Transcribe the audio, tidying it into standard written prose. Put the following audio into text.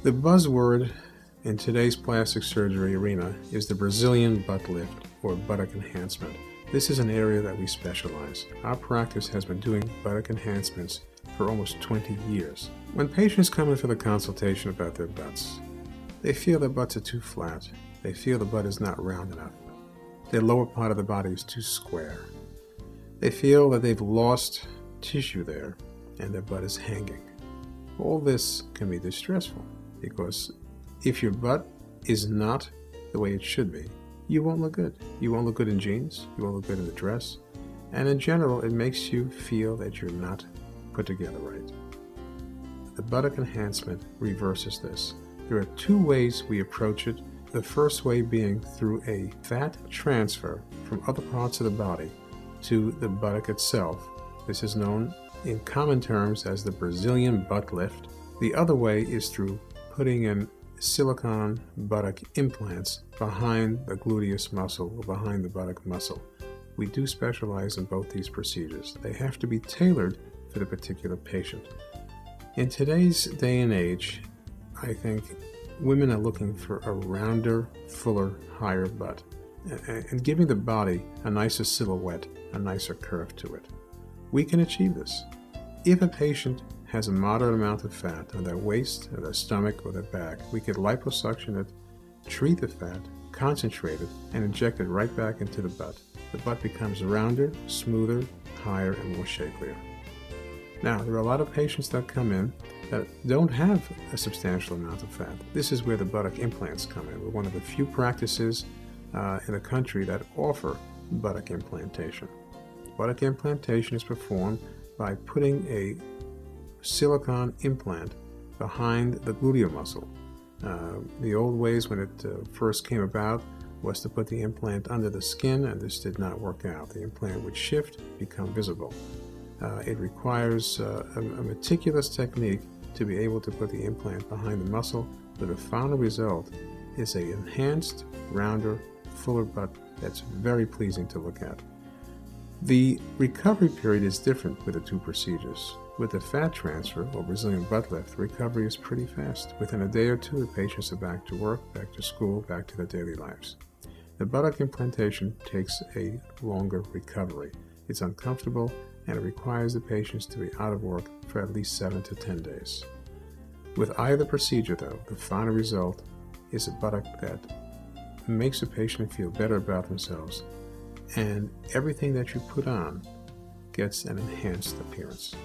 The buzzword in today's plastic surgery arena is the Brazilian butt lift or buttock enhancement. This is an area that we specialize. Our practice has been doing buttock enhancements for almost 20 years. When patients come in for the consultation about their butts, they feel their butts are too flat. They feel the butt is not round enough. Their lower part of the body is too square. They feel that they've lost tissue there and their butt is hanging. All this can be distressful because if your butt is not the way it should be, you won't look good. You won't look good in jeans, you won't look good in the dress, and in general it makes you feel that you're not put together right. The buttock enhancement reverses this. There are two ways we approach it. The first way being through a fat transfer from other parts of the body to the buttock itself. This is known in common terms as the Brazilian butt lift. The other way is through putting in silicone buttock implants behind the gluteus muscle or behind the buttock muscle. We do specialize in both these procedures. They have to be tailored for the particular patient. In today's day and age, I think women are looking for a rounder, fuller, higher butt and giving the body a nicer silhouette, a nicer curve to it. We can achieve this. If a patient has a moderate amount of fat on their waist, or their stomach, or their back, we could liposuction it, treat the fat, concentrate it, and inject it right back into the butt. The butt becomes rounder, smoother, higher, and more shapelier. Now, there are a lot of patients that come in that don't have a substantial amount of fat. This is where the buttock implants come in. We're one of the few practices in the country that offer buttock implantation. Buttock implantation is performed by putting a silicone implant behind the gluteal muscle. The old ways when it first came about was to put the implant under the skin, and this did not work out. The implant would shift, become visible. It requires a meticulous technique to be able to put the implant behind the muscle, but the final result is an enhanced, rounder, fuller butt that's very pleasing to look at. The recovery period is different with the two procedures. With the fat transfer, or Brazilian butt lift, recovery is pretty fast. Within a day or two, the patients are back to work, back to school, back to their daily lives. The buttock implantation takes a longer recovery. It's uncomfortable, and it requires the patients to be out of work for at least 7 to 10 days. With either procedure, though, the final result is a buttock that makes the patient feel better about themselves, and everything that you put on gets an enhanced appearance.